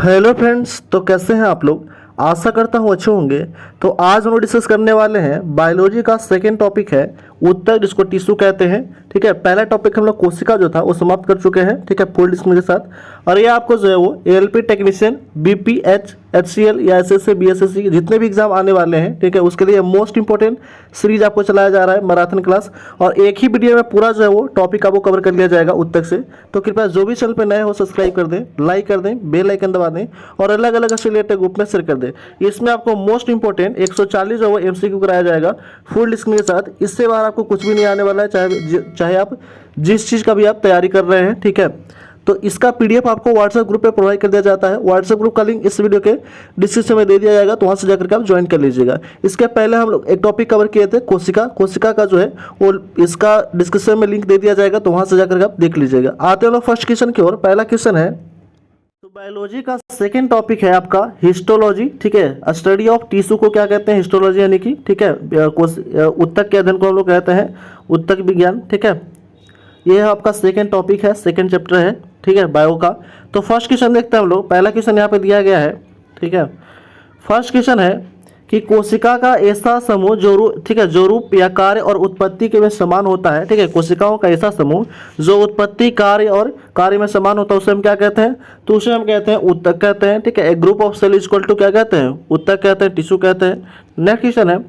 Hello friends, तो कैसे हैं आप लोग। आशा करता हूँ अच्छे होंगे। तो आज हम लोग डिस्कस करने वाले हैं बायोलॉजी का सेकंड टॉपिक है उत्तक, जिसको टिश्यू कहते हैं। ठीक है, पहला टॉपिक हम लोग कोशिका जो था वो समाप्त कर चुके हैं। ठीक है, फुल डिस्क्रिप्शन के साथ। और ये आपको जो है वो एएलपी टेक्नीशियन, बीपीएच, एचसीएल या एसएससी, बीएसएससी जितने भी एग्जाम आने वाले हैं, ठीक है, उसके लिए मोस्ट इंपॉर्टेंट सीरीज आपको चलाया जा रहा है मैराथन क्लास। और एक ही वीडियो में पूरा जो है वो टॉपिक आपको कवर कर लिया जाएगा उत्तक से। तो कृपया जो भी चैनल पर नए हो सब्सक्राइब कर दें, लाइक कर दें, बेल आइकन दबा दें और अलग अलग रिलेटेड ग्रुप में शेयर कर दें। इसमें आपको मोस्ट इंपॉर्टेंट 140 जो है वो एमसीक्यू कराया जाएगा फुल डिस्क्रिप्शन के साथ। इससे बाहर आपको कुछ भी नहीं आने वाला है, चाहे आप जिस चीज़ का भी आप तैयारी कर रहे हैं। ठीक है, तो इसका पीडीएफ आपको व्हाट्सएप ग्रुप पे प्रोवाइड कर दिया जाता है। व्हाट्सएप ग्रुप का लिंक इस वीडियो के डिस्क्रिप्शन में दे दिया जाएगा, तो वहाँ से जाकर के आप ज्वाइन कर लीजिएगा। इसके पहले हम लोग एक टॉपिक कवर किए थे कोशिका का जो है वो इसका डिस्क्रिप्शन में लिंक दे दिया जाएगा, तो वहाँ से जाकर के आप देख लीजिएगा। आते हैं लोग फर्स्ट क्वेश्चन की ओर। पहला क्वेश्चन है, तो बायोलॉजी का सेकेंड टॉपिक है आपका हिस्टोलॉजी। ठीक है, स्टडी ऑफ टिश्यू को क्या कहते हैं, हिस्टोलॉजी यानी कि, ठीक है, उत्तक के अध्ययन को हम लोग कहते हैं उत्तक विज्ञान। ठीक है, ये आपका सेकेंड टॉपिक है, सेकेंड चैप्टर है, ठीक है, बायो का। तो फर्स्ट क्वेश्चन देखते हैं हम लोग। पहला क्वेश्चन यहाँ पे दिया गया है। ठीक है, फर्स्ट क्वेश्चन है कि कोशिका का ऐसा समूह जो, ठीक है, जो रूप या कार्य और उत्पत्ति के में समान होता है। ठीक है, कोशिकाओं का ऐसा समूह जो उत्पत्ति, कार्य और कार्य में समान होता है, उसे हम क्या कहते हैं, तो उसे हम कहते हैं उत्तक कहते हैं। ठीक है, एक group of cell equal to क्या कहते हैं, उत्तक कहते हैं, टिश्यू कहते हैं। नेक्स्ट क्वेश्चन है,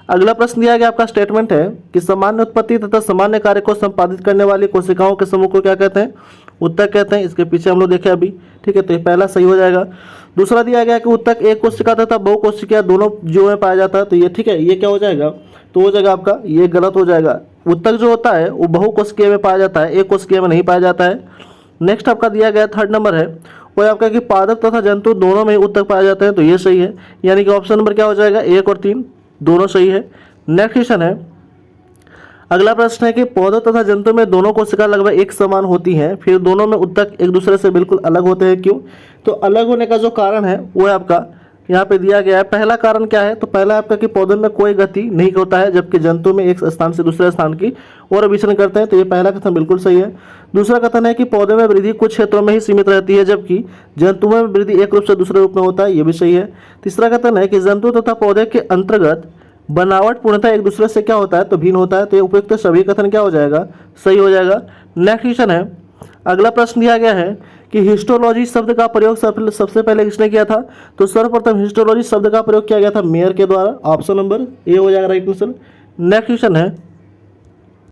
अगला प्रश्न दिया गया आपका स्टेटमेंट है कि सामान्य उत्पत्ति तथा सामान्य कार्य को संपादित करने वाली कोशिकाओं के समूह को क्या कहते हैं, उत्तक कहते हैं। इसके पीछे हम लोग देखें अभी। ठीक है, तो ये पहला सही हो जाएगा। दूसरा दिया गया कि उत्तक एक कोशिका तथा बहुकोशिकीय दोनों जीवों में पाया जाता है, तो ये ठीक है, ये क्या हो जाएगा, तो हो जाएगा आपका, ये गलत हो जाएगा। उत्तक जो होता है वो बहुकोशिकीय में पाया जाता है, एक कोशिकीय में नहीं पाया जाता है। नेक्स्ट आपका दिया गया थर्ड नंबर है वो आपका कि पादप तथा जंतु दोनों में उत्तक पाए जाते हैं, तो ये सही है। यानी कि ऑप्शन नंबर क्या हो जाएगा, 1 और 3 दोनों सही है। नेक्स्ट क्वेश्चन है, अगला प्रश्न है कि पौधों तथा जंतु में दोनों कोशिका लगभग एक समान होती हैं, फिर दोनों में उत्तक एक दूसरे से बिल्कुल अलग होते हैं, क्यों। तो अलग होने का जो कारण है वो है आपका यहाँ पे दिया गया है। पहला कारण क्या है, तो पहला आपका कि पौधों में कोई गति नहीं होता है, जबकि जंतु में एक स्थान से दूसरे स्थान की ओर विचरण करते हैं, तो ये पहला कथन बिल्कुल सही है। दूसरा कथन है कि पौधों में वृद्धि कुछ क्षेत्रों में ही सीमित रहती है, जबकि जंतुओं में वृद्धि एक रूप से दूसरे रूप में होता है, ये भी सही है। तीसरा कथन है कि जंतु तथा पौधे के अंतर्गत बनावट पूर्णतः एक दूसरे से क्या होता है, तो भिन्न होता है, तो ये उपयुक्त सभी कथन क्या हो जाएगा, सही हो जाएगा। नेक्स्ट क्वेश्चन है, अगला प्रश्न दिया गया है कि हिस्टोलॉजी शब्द का प्रयोग सबसे पहले किसने किया था, तो सर्वप्रथम हिस्टोलॉजी शब्द का प्रयोग किया गया था मेयर के द्वारा। ऑप्शन नंबर ए हो जाएगा राइट आंसर। नेक्स्ट क्वेश्चन है,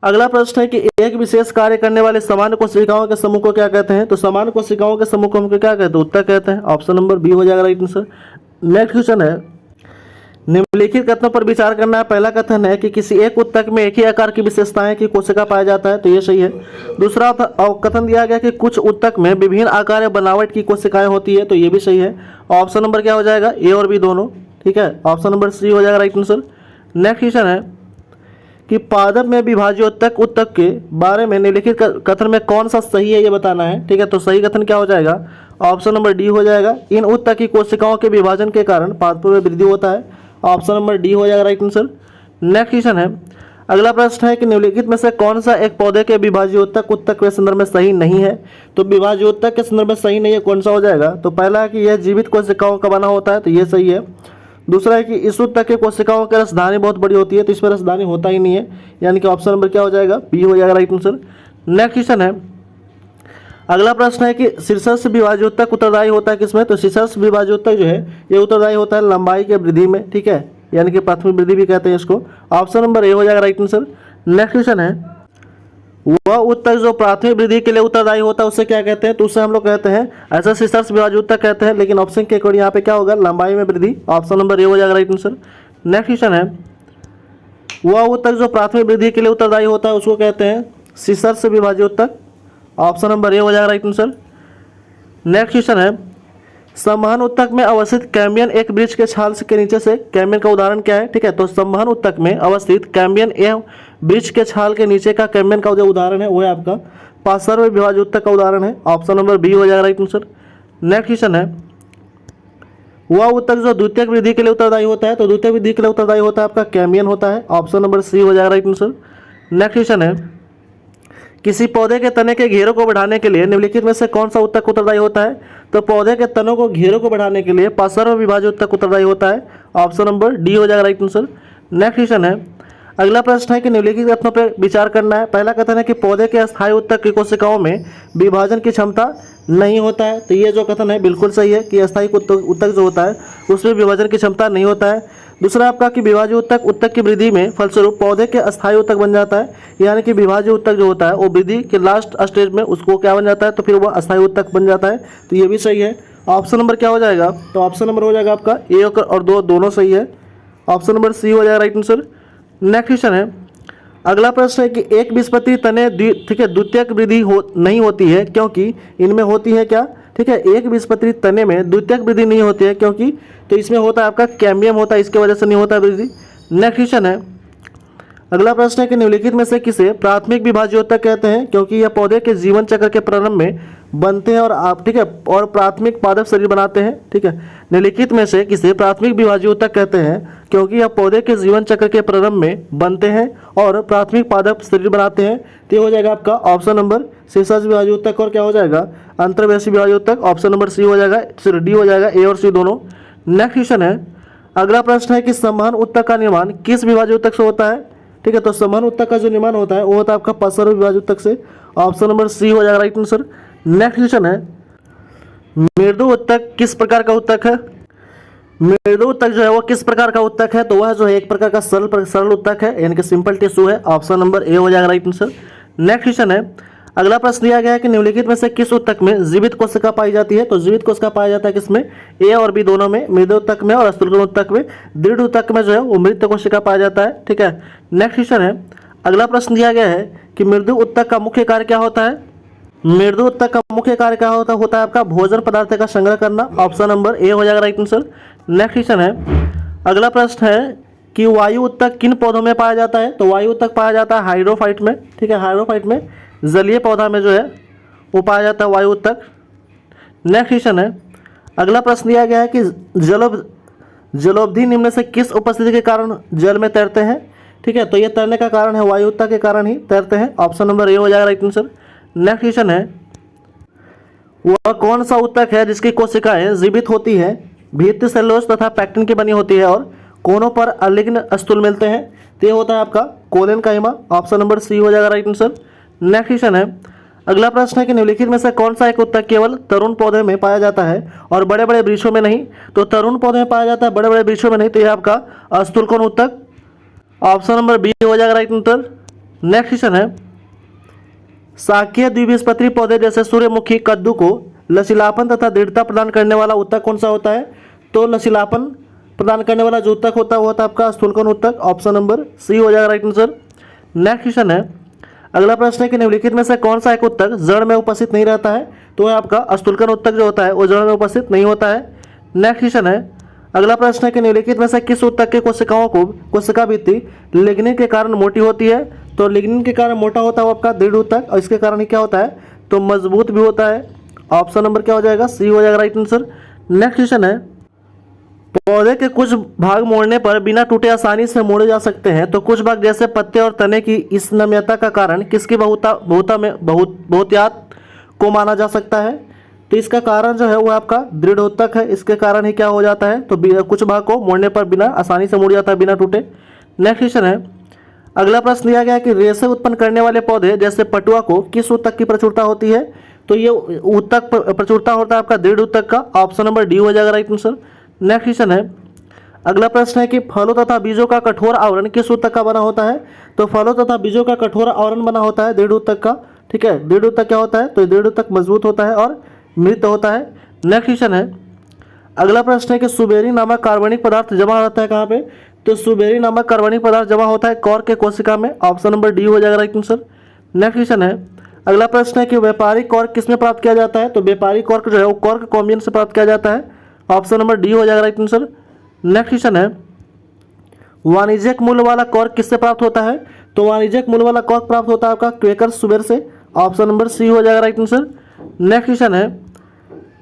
अगला प्रश्न है कि एक विशेष कार्य करने वाले सामान्य कोशिकाओं के समूह को क्या कहते हैं, तो सामान्य कोशिकाओं के समूह को हम क्या कहते हैं, उत्तक कहते हैं। ऑप्शन नंबर बी हो जाएगा राइट आंसर। नेक्स्ट क्वेश्चन है, निम्नलिखित कथनों पर विचार करना है। पहला कथन है कि किसी एक उत्तक में एक ही आकार की विशेषताएं की कोशिका पाया जाता है, तो ये सही है। दूसरा कथन दिया गया कि कुछ उत्तक में विभिन्न आकार या बनावट की कोशिकाएं होती है, तो ये भी सही है। ऑप्शन नंबर क्या हो जाएगा, ए और बी दोनों, ठीक है, ऑप्शन नंबर सी हो जाएगा राइट आंसर। नेक्स्ट क्वेश्चन है कि पादप में विभाज्य उत्तक के बारे में निम्नलिखित कथन में कौन सा सही है ये बताना है। ठीक है, तो सही कथन क्या हो जाएगा, ऑप्शन नंबर डी हो जाएगा। इन उत्तक की कोशिकाओं के विभाजन के कारण पादपों में वृद्धि होता है, ऑप्शन नंबर डी हो जाएगा राइट आंसर। नेक्स्ट क्वेश्चन है, अगला प्रश्न है कि निम्नलिखित में से कौन सा एक पौधे के विभाज्य उत्तक के संदर्भ में सही नहीं है, तो विभाज्य उत्तक के संदर्भ में सही नहीं है कौन सा हो जाएगा, तो पहला है कि यह जीवित कोशिकाओं का बना होता है, तो ये सही है। दूसरा है कि इस उत्तक के कोशिकाओं की रसधानी बहुत बड़ी होती है, तो इसमें रसधानी होता ही नहीं है, यानी कि ऑप्शन नंबर क्या हो जाएगा, बी हो जाएगा राइट आंसर। नेक्स्ट क्वेश्चन है, अगला प्रश्न है कि शीर्षस्थ विभाज्य उत्तक उत्तरदायी होता है किसमें, तो शीर्षस्थ विभाज्य उत्तक जो है ये उत्तरदायी होता है लंबाई के वृद्धि में। ठीक है, यानी कि प्राथमिक वृद्धि भी कहते हैं इसको। ऑप्शन नंबर ए हो जाएगा राइट आंसर। नेक्स्ट क्वेश्चन है, वह उत्तक जो प्राथमिक वृद्धि के लिए उत्तरदायी होता है उसे क्या कहते हैं, तो उसे हम लोग कहते हैं ऐसा शीर्षस्थ विभाज्य उत्तक कहते हैं, लेकिन ऑप्शन के अकॉर्डिंग यहाँ पे क्या होगा, लंबाई में वृद्धि। ऑप्शन नंबर ए हो जाएगा राइट आंसर। नेक्स्ट क्वेश्चन है, वह उत्तक जो प्राथमिक वृद्धि के लिए उत्तरदायी होता है उसको कहते हैं शीर्षस्थ विभाज्य उत्तक। ऑप्शन नंबर ए हो जाएगा राइट आंसर। नेक्स्ट क्वेश्चन है, संवहन उत्तक में अवस्थित कैम्बियन एक वृक्ष के छाल के नीचे से कैम्बियन का उदाहरण क्या है। ठीक है, तो संवहन उत्तक में अवस्थित कैम्बियन एवं वृक्ष के छाल के नीचे का कैम्बियन का जो उदाहरण है वो है आपका पार्श्व विभाज्य उत्तक का उदाहरण है। ऑप्शन नंबर बी हो जाएगा राइट आंसर। नेक्स्ट क्वेश्चन है, वह उत्तक जो द्वितीयक वृद्धि के लिए उत्तरदायी होता है, तो द्वितीयक वृद्धि के लिए उत्तरदायी होता है आपका कैम्बियन होता है। ऑप्शन नंबर सी हो जाएगा राइट आंसर। नेक्स्ट क्वेश्चन है किसी पौधे के तने के घेरों को बढ़ाने के लिए निम्नलिखित में से कौन सा ऊतक उत्तरदायी होता है? तो पौधे के तनों को घेरों को बढ़ाने के लिए पार्श्व विभाज्य ऊतक उत्तरदायी होता है। ऑप्शन नंबर डी हो जाएगा राइट आंसर। नेक्स्ट क्वेश्चन है, अगला प्रश्न है कि निम्नलिखित कथनों पर विचार करना है। पहला कथन है कि पौधे के अस्थायी ऊतक की कोशिकाओं में विभाजन की क्षमता नहीं होता है। तो ये जो कथन है बिल्कुल सही है कि अस्थायी ऊतक जो होता है उसमें विभाजन की क्षमता नहीं होता है। दूसरा आपका कि विभाज्य ऊतक की वृद्धि में फलस्वरूप पौधे के अस्थायी ऊतक बन जाता है, यानी कि विभाज्य ऊतक जो होता है वो वृद्धि के लास्ट स्टेज में उसको क्या बन जाता है, तो फिर वो अस्थायी ऊतक बन जाता है। तो ये भी सही है। ऑप्शन नंबर क्या हो जाएगा? तो ऑप्शन नंबर हो जाएगा आपका ए और दो दोनों सही है। ऑप्शन नंबर सी हो जाएगा राइट आंसर। नेक्स्ट क्वेश्चन है, अगला प्रश्न है कि एक बीजपत्री तने ठीक है द्वितीयक वृद्धि नहीं होती है क्योंकि इनमें होती है क्या? ठीक है, एक बीजपत्री तने में द्वितीयक वृद्धि नहीं होती है क्योंकि, तो इसमें होता है आपका कैम्बियम होता है, इसके वजह से नहीं होता है वृद्धि। नेक्स्ट क्वेश्चन है, अगला प्रश्न है कि निम्नलिखित में से किसे प्राथमिक विभाज्य ऊतक कहते हैं? क्योंकि यह पौधे के जीवन चक्र के प्रारंभ में बनते हैं और आप ठीक है और प्राथमिक पादप शरीर बनाते हैं। ठीक है, निम्नलिखित में से किसे प्राथमिक विभाज्य ऊतक कहते हैं? क्योंकि यह पौधे के जीवन चक्र के प्रारंभ में बनते हैं और प्राथमिक पादप शरीर बनाते हैं। तो हो जाएगा आपका ऑप्शन नंबर शीर्षज विभाज्य ऊतक और क्या हो जाएगा अंतर्वैशी विभाज्य ऊतक। ऑप्शन नंबर सी हो जाएगा, डी हो जाएगा, ए और सी दोनों। नेक्स्ट क्वेश्चन है, अगला प्रश्न है कि संवहन ऊतक का निर्माण किस विभाज्य ऊतक से होता है? ठीक है, तो संवहन ऊतक का जो निर्माण होता है वो होता है आपका पार्श्व विभाज्य ऊतक से। ऑप्शन नंबर सी हो जाएगा राइट आंसर। नेक्स्ट क्वेश्चन है, मृदु ऊतक किस प्रकार का ऊतक है? मृदु ऊतक जो है वो किस प्रकार का ऊतक है? तो वह जो है एक प्रकार का सरल ऊतक है, यानी कि सिंपल टिश्यू है। ऑप्शन नंबर ए हो जाएगा राइट आंसर। नेक्स्ट क्वेश्चन है, अगला प्रश्न दिया गया है कि निम्नलिखित में से किस ऊतक में जीवित कोशिका पाई जाती है? तो जीवित कोशिका पाया जाता है किसमें? ए और बी दोनों में, मृदु ऊतक में और स्थूलकण ऊतक में। दृढ़ ऊतक में जो है वो मृत कोशिका पाया जाता है। ठीक है, नेक्स्ट क्वेश्चन है, अगला प्रश्न दिया गया है कि मृदु ऊतक का मुख्य कार्य क्या होता है? मृदु ऊतक का मुख्य कार्य क्या होता है आपका भोजन पदार्थ का संग्रह करना। ऑप्शन नंबर ए हो जाएगा राइट आंसर। नेक्स्ट क्वेश्चन है, अगला प्रश्न है कि वायु ऊतक किन पौधों में पाया जाता है? तो वायु ऊतक पाया जाता है हाइड्रोफाइट में। ठीक है, हाइड्रोफाइट में जलीय पौधा में जो है वो पाया जाता है वायु ऊतक। नेक्स्ट क्वेश्चन है, अगला प्रश्न दिया गया है कि जलोब्धि निम्न से किस उपस्थिति के कारण जल में तैरते हैं? ठीक है, तो ये तैरने का कारण है वायु ऊतक के कारण ही तैरते हैं। ऑप्शन नंबर ए हो जाएगा राइट आंसर। नेक्स्ट क्वेश्चन है, वह कौन सा ऊतक है जिसकी कोशिकाएं जीवित होती है, भित्ति सेलुलोज तथा पैक्टिन की बनी होती है और कोनों पर अलिग्न स्थूल मिलते हैं? तो ये होता है आपका कोलेन काइमा। ऑप्शन नंबर सी हो जाएगा राइट आंसर। नेक्स्ट क्वेश्चन है, अगला प्रश्न है कि निम्नलिखित में से कौन सा एक ऊतक केवल तरुण पौधे में पाया जाता है और बड़े बड़े वृक्षों में नहीं? तो तरुण पौधे में पाया जाता है, बड़े बड़े वृक्षों में नहीं। तो यह आपका स्थूलकोण ऊतक। ऑप्शन नंबर बी हो जाएगा राइट आंसर। नेक्स्ट क्वेश्चन है, शाकीय द्विबीजपत्री पौधे जैसे सूर्यमुखी कद्दू को लचीलापन तथा दृढ़ता प्रदान करने वाला ऊतक कौन सा होता है? तो लचीलापन प्रदान करने वाला जो ऊतक होता है वो होता है आपका स्थूलकोण ऊतक। ऑप्शन नंबर सी हो जाएगा राइट आंसर। नेक्स्ट क्वेश्चन है, अगला प्रश्न है कि निम्नलिखित में से कौन सा एक ऊतक जड़ में उपस्थित नहीं रहता है? तो आपका स्थूलकोण ऊतक जो होता है वो जड़ में उपस्थित नहीं होता है। नेक्स्ट क्वेश्चन है, अगला प्रश्न है कि निम्नलिखित में से किस ऊतक के कोशिकाओं को कोशिका भित्ति लिग्निन के कारण मोटी होती है? तो लिग्निन के कारण मोटा होता है वो आपका दृढ़ ऊतक और इसके कारण ही क्या होता है, तो मजबूत भी होता है। ऑप्शन नंबर क्या हो जाएगा? सी हो जाएगा राइट आंसर। नेक्स्ट क्वेश्चन है, पौधे के कुछ भाग मोड़ने पर बिना टूटे आसानी से मोड़े जा सकते हैं, तो कुछ भाग जैसे पत्ते और तने की इस नम्यता का कारण किसकी बहुतायत को माना जा सकता है? तो इसका कारण जो है वो आपका दृढ़ ऊतक है, इसके कारण ही क्या हो जाता है, तो कुछ भाग को मोड़ने पर बिना आसानी से मुड़ जाता है बिना टूटे। नेक्स्ट क्वेश्चन है, अगला प्रश्न दिया गया है कि रेशे उत्पन्न करने वाले पौधे जैसे पटुआ को किस ऊतक की प्रचुरता होती है? तो ये ऊतक प्रचुरता होता है आपका दृढ़ ऊतक का। ऑप्शन नंबर डी हो जाएगा राइट आंसर। नेक्स्ट क्वेश्चन है, अगला प्रश्न है कि फलों तथा बीजों का कठोर आवरण किस ऊतक का बना होता है? तो फलों तथा बीजों का कठोर आवरण बना होता है दृढ़ ऊतक का। ठीक है, दृढ़ ऊतक क्या होता है, तो दृढ़ ऊतक मजबूत होता है और मृत होता है। नेक्स्ट क्वेश्चन है, अगला प्रश्न है कि सुबेरी नामक कार्बनिक पदार्थ जमा होता है कहाँ पे? तो सुबेरी नामक कार्बनिक पदार्थ जमा होता है कॉर्क के कोशिका में। ऑप्शन नंबर डी हो जाएगा राइट आंसर। नेक्स्ट क्वेश्चन है, अगला प्रश्न है कि व्यापारिक कॉर्क किसमें प्राप्त किया जाता है? तो व्यापारिक कॉर्क जो है वो कॉर्क कॉम्बियन से प्राप्त किया जाता है। ऑप्शन नंबर डी हो जाएगा राइट आंसर। नेक्स्ट क्वेश्चन है, वाणिज्यिक मूल्य वाला कॉर्क किससे प्राप्त होता है? तो वाणिज्यिक मूल्य वाला कॉर्क प्राप्त होता है आपका क्वेकर सुबेर से। ऑप्शन नंबर सी हो जाएगा राइट आंसर। नेक्स्ट क्वेश्चन है,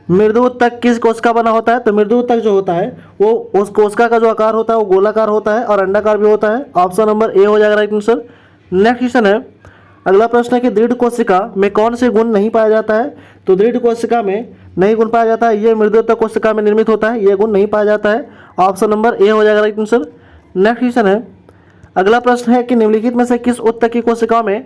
मृदु ऊतक किस कोशिका बना होता है? तो मृदु ऊतक जो होता है वो उस कोशिका का जो आकार होता है वो गोलाकार होता है और अंडाकार भी होता है। ऑप्शन नंबर ए हो जाएगा राइट आंसर। नेक्स्ट क्वेश्चन है, अगला प्रश्न है कि दृढ़ कोशिका में कौन से गुण नहीं पाया जाता है? तो दृढ़ कोशिका में नहीं गुण पाया जाता है, ये मृदुता कोशिका में निर्मित होता है, ये गुण नहीं पाया जाता है। ऑप्शन नंबर ए हो जाएगा राइट आंसर। नेक्स्ट क्वेश्चन है, अगला प्रश्न है कि निम्नलिखित में से किस उत्तक की कोशिकाओं में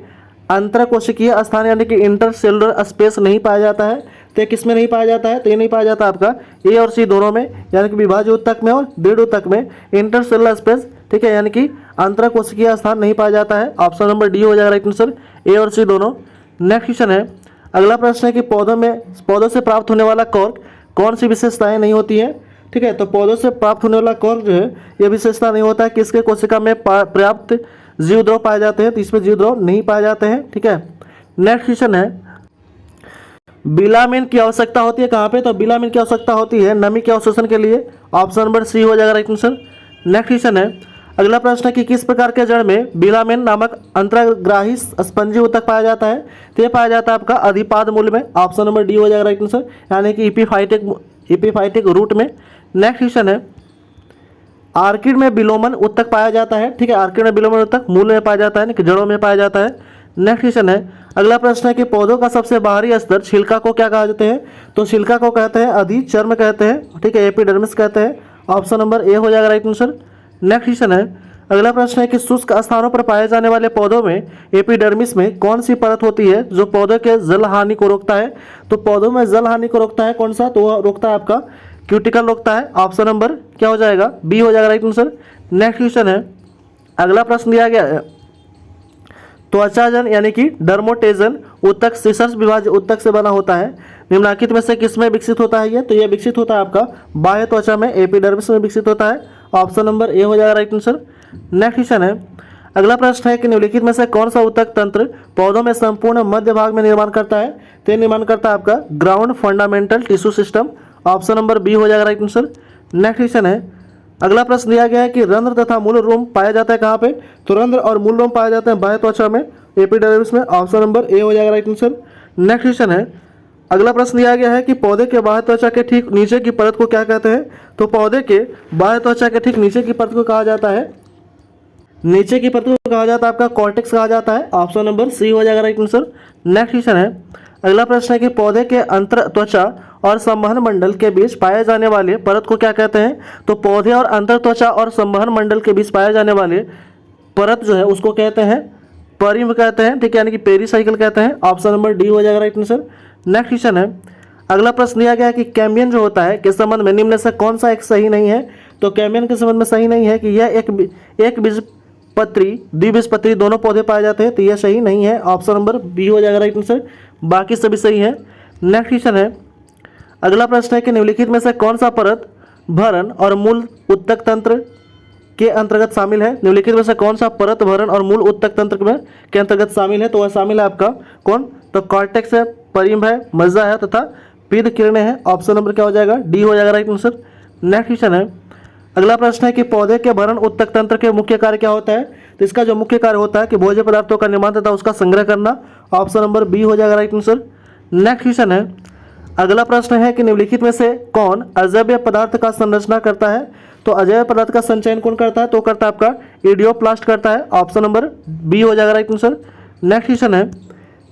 अंतर कोशिकीय स्थान यानी कि इंटरसेलुलर स्पेस नहीं पाया जाता है? तो ये किस में नहीं पाया जाता है? तो ये नहीं पाया जाता आपका ए और सी दोनों में, यानी कि विभाज्य उत्तक में और दृढ़ उत्तक में इंटरसेलुलर स्पेस, ठीक है, यानी कि अंतर कोशिकीय स्थान नहीं पाया जाता है। ऑप्शन नंबर डी हो जाएगा राइट आंसर, ए और सी दोनों। नेक्स्ट क्वेश्चन है, अगला प्रश्न है कि पौधों से प्राप्त होने वाला कॉर्क कौन सी विशेषताएं नहीं होती हैं? ठीक है, तो पौधों से प्राप्त होने वाला कॉर्क जो है ये विशेषता नहीं होता है। किसके कोशिका में पर्याप्त जीवद्रव पाए जाते हैं? तो इसमें जीवद्रव नहीं पाए जाते हैं। ठीक है, नेक्स्ट क्वेश्चन है, बिलामिन की आवश्यकता होती है कहाँ पे? तो बिलामिन की आवश्यकता होती है नमी के अवशोषण के लिए। ऑप्शन नंबर सी हो जाएगा राइट आंसर। नेक्स्ट क्वेश्चन है, अगला प्रश्न है कि किस प्रकार के जड़ में बिलामिन नामक अंतर्ग्राही स्पंजी उत्तक पाया जाता है? तो ये पाया जाता है आपका अधिपाद मूल में। ऑप्शन नंबर डी हो जाएगा राइट आंसर, यानी कि इपीफाइटिक रूट में। नेक्स्ट क्वेश्चन है, आर्किड में बिलोमन उत्तक पाया जाता है। ठीक है, आर्किड में बिलोमन उत्तक मूल में पाया जाता है, जड़ों में पाया जाता है। नेक्स्ट क्वेश्चन है, अगला प्रश्न है कि पौधों का सबसे बाहरी स्तर छिलका को क्या कहते हैं? तो छिलका को कहते हैं अधिचर्म कहते हैं, ठीक है, एपिडर्मिस कहते हैं। ऑप्शन नंबर ए हो जाएगा राइट आंसर। नेक्स्ट क्वेश्चन है, अगला प्रश्न है कि शुष्क स्थानों पर पाए जाने वाले पौधों में एपिडर्मिस में कौन सी परत होती है जो पौधे के जल हानि को रोकता है? तो पौधों में जल हानि को रोकता है कौन सा? तो वह रोकता है आपका क्यूटिकल रोकता है। ऑप्शन नंबर क्या हो जाएगा? बी हो जाएगा राइट आंसर। नेक्स्ट क्वेश्चन है, अगला प्रश्न दिया गया है, त्वचाजन यानी कि डर्मोटेजन उत्तक सीसर्स विभाज्य उत्तक से बना होता है, निम्नलिखित में से किसमें विकसित होता है ये? तो ये विकसित होता है आपका बाह्य त्वचा में, एपिडर्मिस में विकसित होता है। ऑप्शन नंबर ए हो जाएगा राइट आंसर। नेक्स्ट क्वेश्चन है, अगला प्रश्न है कि निम्नलिखित में से कौन सा उत्तक तंत्र पौधों में संपूर्ण मध्य भाग में निर्माण करता है? तो निर्माण करता है आपका ground fundamental tissue system. Option number B हो जाएगा राइट आंसर। नेक्स्ट क्वेश्चन है, अगला प्रश्न दिया गया है कि रंध्र तथा मूल रोम पाया जाता है कहाँ पे? तो रंध्र और मूल रोम पाया जाते हैं बाह्य त्वचा में, एपिडर्मिस में। ऑप्शन नंबर ए हो जाएगा राइट आंसर। नेक्स्ट क्वेश्चन है, अगला प्रश्न दिया गया है कि पौधे के बाह्य त्वचा के ठीक नीचे की परत को क्या कहते हैं? तो पौधे के बाह्य त्वचा के ठीक नीचे की परत को कहा जाता है, नीचे की परत को कहा जाता है आपका कॉर्टेक्स कहा जाता है। ऑप्शन नंबर सी हो जाएगा राइट आंसर। नेक्स्ट क्वेश्चन है, अगला प्रश्न है कि पौधे के अंतर त्वचा और संवहन मंडल के बीच पाए जाने वाले परत को क्या कहते हैं? तो पौधे और अंतर त्वचा और संवहन मंडल के बीच पाए जाने वाले परत जो है उसको कहते हैं परिंभ कहते हैं, ठीक है, यानी कि पेरीसाइकिल कहते हैं। ऑप्शन नंबर डी हो जाएगा राइट आंसर। नेक्स्ट क्वेश्चन है, अगला प्रश्न दिया गया है कि कैम्बियन जो होता है के संबंध में निम्न से कौन सा एक सही नहीं है? तो कैम्बियन के संबंध में सही नहीं है कि यह एक बीजपत्री द्विबीजपत्री दोनों पौधे पाए जाते हैं, तो यह सही नहीं है। ऑप्शन नंबर बी हो जाएगा राइट आंसर, बाकी सभी सही है। नेक्स्ट क्वेश्चन है, अगला प्रश्न है कि निम्नलिखित में से कौन सा परत भरण और मूल उत्तक तंत्र के अंतर्गत शामिल है? निम्नलिखित में से कौन सा परत भरण और मूल उत्तक तंत्र में के अंतर्गत शामिल है? तो वह शामिल है आपका कौन? तो कॉर्टेक्स है, परिंभ है, मज्जा है तथा पीध किरणें हैं। ऑप्शन नंबर क्या हो जाएगा? डी हो जाएगा राइट आंसर। नेक्स्ट क्वेश्चन है, अगला प्रश्न है कि पौधे के भरण उत्तक तंत्र के मुख्य कार्य क्या होता है? तो इसका जो मुख्य कार्य होता है कि भोज्य पदार्थों का निर्माण तथा उसका संग्रह करना। ऑप्शन नंबर बी हो जाएगा राइट आंसर। नेक्स्ट क्वेश्चन है, अगला प्रश्न है कि निम्नलिखित में से कौन अजैव पदार्थ का संरचना करता है? तो अजैव पदार्थ का संचयन कौन करता है? तो करता है आपका इडियोप्लास्ट करता है। ऑप्शन नंबर बी हो जाएगा राइट आंसर। नेक्स्ट क्वेश्चन है,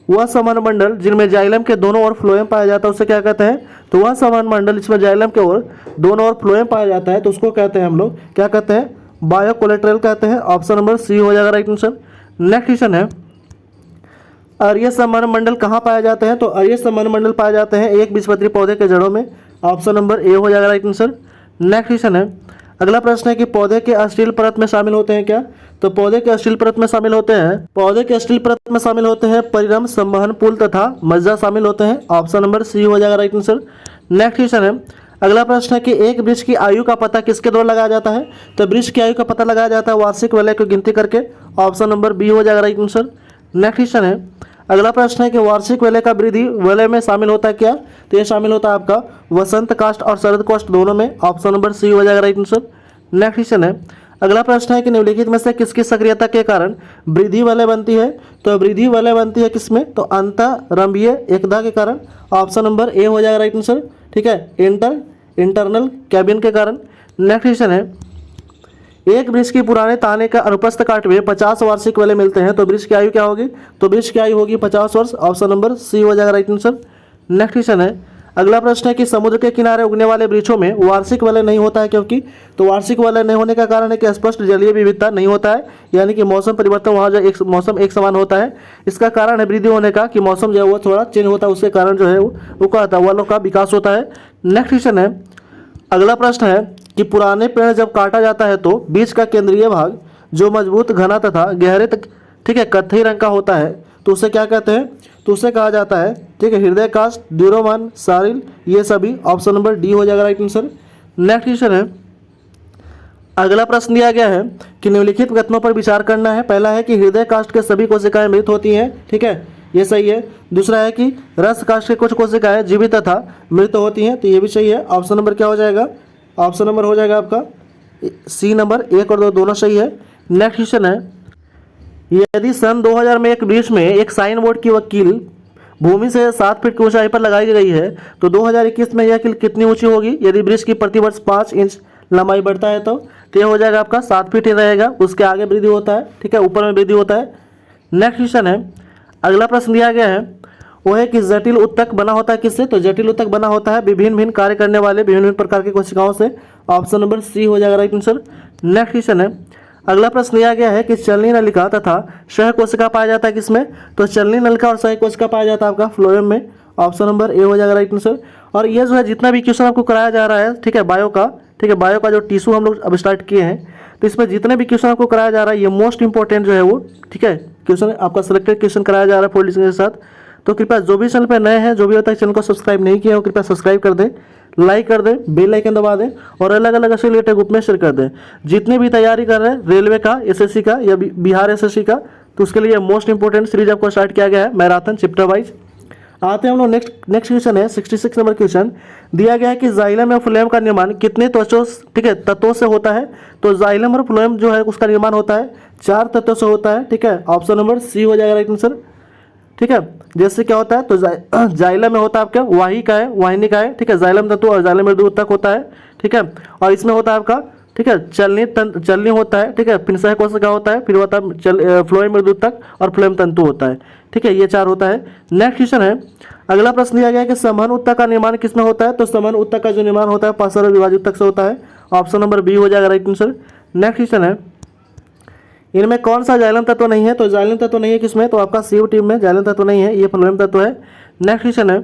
वह संवहन मंडल जिनमें जाइलम के दोनों ओर फ्लोएम पाया जाता है उसे क्या कहते हैं? तो वह संवहन मंडल जिसमें जाइलम के ओर दोनों ओर फ्लोएम पाया जाता है तो उसको कहते हैं हम लोग क्या कहते हैं? बायोकोलेट्रल कहते हैं। ऑप्शन नंबर सी हो जाएगा राइट आंसर। नेक्स्ट क्वेश्चन है, अरीय संवहन मंडल कहाँ पाए जाते हैं? तो अरीय संवहन मंडल पाए जाते हैं एक बीजपत्री पौधे के जड़ों में। ऑप्शन नंबर ए हो जाएगा राइट आंसर। नेक्स्ट क्वेश्चन है, अगला प्रश्न है कि पौधे के अस्टील परत में शामिल होते हैं क्या? तो पौधे के अस्टील परत में शामिल होते हैं, पौधे के अस्टील परत में शामिल होते हैं परिरम, संवहन पुल तथा मज्जा शामिल होते हैं। ऑप्शन नंबर सी हो जाएगा राइट आंसर। नेक्स्ट क्वेश्चन है, अगला प्रश्न है कि एक वृक्ष की आयु का पता किसके द्वारा लगाया जाता है? तो वृक्ष की आयु का पता लगाया जाता है वार्षिक वलय को गिनती करके। ऑप्शन नंबर बी हो जाएगा राइट आंसर। नेक्स्ट क्वेश्चन है, अगला प्रश्न है कि वार्षिक वलय का वृद्धि वलय में शामिल होता है क्या? तो ये शामिल होता है आपका वसंत काष्ठ और शरद काष्ठ दोनों में। ऑप्शन नंबर सी हो जाएगा राइट आंसर। नेक्स्ट क्वेश्चन है, अगला प्रश्न है कि निम्नलिखित में से किसकी सक्रियता के कारण वृद्धि वलय बनती है? तो वृद्धि वलय बनती है किसमें? तो अंतरंभीय एकता के कारण। ऑप्शन नंबर ए हो जाएगा राइट आंसर, ठीक है, इंटरनल कैबिन के कारण। नेक्स्ट क्वेश्चन है, एक वृक्ष की पुराने ताने का अनुप्रस्थ काट में 50 वार्षिक वाले मिलते हैं, तो वृक्ष की आयु क्या होगी? तो वृक्ष की आयु होगी 50 वर्ष। ऑप्शन नंबर सी हो जाएगा राइट आंसर। नेक्स्ट क्वेश्चन है, अगला प्रश्न है कि समुद्र के किनारे उगने वाले वृक्षों में वार्षिक वलय नहीं होता है, क्योंकि? तो वार्षिक वलय नहीं होने का कारण है कि स्पष्ट जलीय विविधता नहीं होता है, यानी कि मौसम परिवर्तन वहाँ जो मौसम एक समान होता है। इसका कारण है वृद्धि होने का, कि मौसम जो है वो थोड़ा चेंज होता है, उसके कारण जो है वो क्या होता है? वनों का विकास होता है। नेक्स्ट क्वेश्चन है, अगला प्रश्न है कि पुराने पेड़ जब काटा जाता है तो बीज का केंद्रीय भाग जो मजबूत, घना तथा गहरे ठीक है कत्थई रंग का होता है, तो उसे क्या कहते हैं? तो उसे कहा जाता है, ठीक है, हृदय कास्ट, ड्यूरोमान, सारिल, ये सभी। ऑप्शन नंबर डी हो जाएगा राइट आंसर। नेक्स्ट क्वेश्चन है, अगला प्रश्न दिया गया है कि निम्नलिखित कथनों पर विचार करना है। पहला है कि हृदय कास्ट के सभी कोशिकाएं मृत होती हैं, ठीक है, ये सही है। दूसरा है कि रस कास्ट के कुछ कोशिकाएं जीवित तथा मृत होती हैं, तो ये भी सही है। ऑप्शन नंबर क्या हो जाएगा? ऑप्शन नंबर हो जाएगा आपका सी नंबर, 1 और 2 दोनों सही है। नेक्स्ट क्वेश्चन है, यदि सन 2000 में एक वृक्ष में एक साइन बोर्ड की कील भूमि से 7 फीट की ऊंचाई पर लगाई गई है, तो 2021 में यह कील कितनी ऊंची होगी? यदि वृक्ष की प्रतिवर्ष 5 इंच लंबाई बढ़ता है तो यह हो जाएगा आपका 7 फीट ही रहेगा, उसके आगे वृद्धि होता है, ठीक है, ऊपर में वृद्धि होता है। नेक्स्ट क्वेश्चन है, अगला प्रश्न दिया गया है वो है कि जटिल उत्तक बना होता है किससे? तो जटिल उत्तक बना होता है विभिन्न भिन्न कार्य करने वाले विभिन्न प्रकार की कोशिकाओं से। ऑप्शन नंबर सी हो जाएगा राइट आंसर। नेक्स्ट क्वेश्चन है, अगला प्रश्न दिया गया है कि चलनी नलिका तथा सह कोशिका पाया जाता है किसमें? तो चलनी नलिका और सह कोशिका पाया जाता है आपका फ्लोएम में। ऑप्शन नंबर ए हो जाएगा राइट आंसर। और ये जो है जितना भी क्वेश्चन आपको कराया जा रहा है, ठीक है, बायो का, ठीक है, बायो का जो टिश्यू हम लोग अब स्टार्ट किए हैं, तो इसमें जितने भी क्वेश्चन आपको कराया जा रहा है ये मोस्ट इंपॉर्टेंट जो है वो, ठीक है, क्वेश्चन आपका सिलेक्टेड क्वेश्चन कराया जा रहा है फोल्ड के साथ। तो कृपया जो भी चैनल पर नए हैं, जो भी होता है चैनल को सब्सक्राइब नहीं किया हो, कृपया सब्सक्राइब कर दें, लाइक कर दें, बेल आइकन दबा दें और अलग अलग ऐसे रिलेटेड ग्रुप में शेयर कर दें। जितने भी तैयारी कर रहे हैं रेलवे का, एसएससी का या बिहार एसएससी का, तो उसके लिए मोस्ट इंपॉर्टेंट सीरीज आपको स्टार्ट किया गया है मैराथन चैप्टर वाइज। आते हैं हम लोग नेक्स्ट क्वेश्चन है 66 नंबर क्वेश्चन। दिया गया है कि जाइलम या फ्लोएम का निर्माण कितने त्वचों, ठीक है, तत्वों से होता है? तो जाइलम और फ्लोएम जो है उसका निर्माण होता है 4 तत्वों से होता है, ठीक है। ऑप्शन नंबर सी हो जाएगा राइट आंसर, ठीक है। जैसे क्या होता है, तो जाइलम में होता है आपका वाहिका है, वाहिनिका है, ठीक है, जाइलम तत्व और जाइलम मृदु उत्तक होता है, ठीक है। और इसमें होता है आपका, ठीक है, चलनी होता है, ठीक है, फिर सह कोशिका होता है, फिर होता है फ्लोएम मृदु उत्तक और फ्लोएम तंतु होता है, ठीक है, ये 4 होता है। नेक्स्ट क्वेश्चन है, अगला प्रश्न दिया गया है कि समन उत्तक का निर्माण किसमें होता है? तो समन उत्तक का जो निर्माण होता है पार्श्व विभाजित उत्तक से होता है। ऑप्शन नंबर बी हो जाएगा राइट आंसर। नेक्स्ट क्वेश्चन है, इनमें कौन सा जाइलम तत्व नहीं है? तो जाइलम तत्व नहीं है किसमें? तो आपका सी टीम में जाइलम तत्व नहीं है, ये फ्लोएम तत्व है। नेक्स्ट क्वेश्चन है,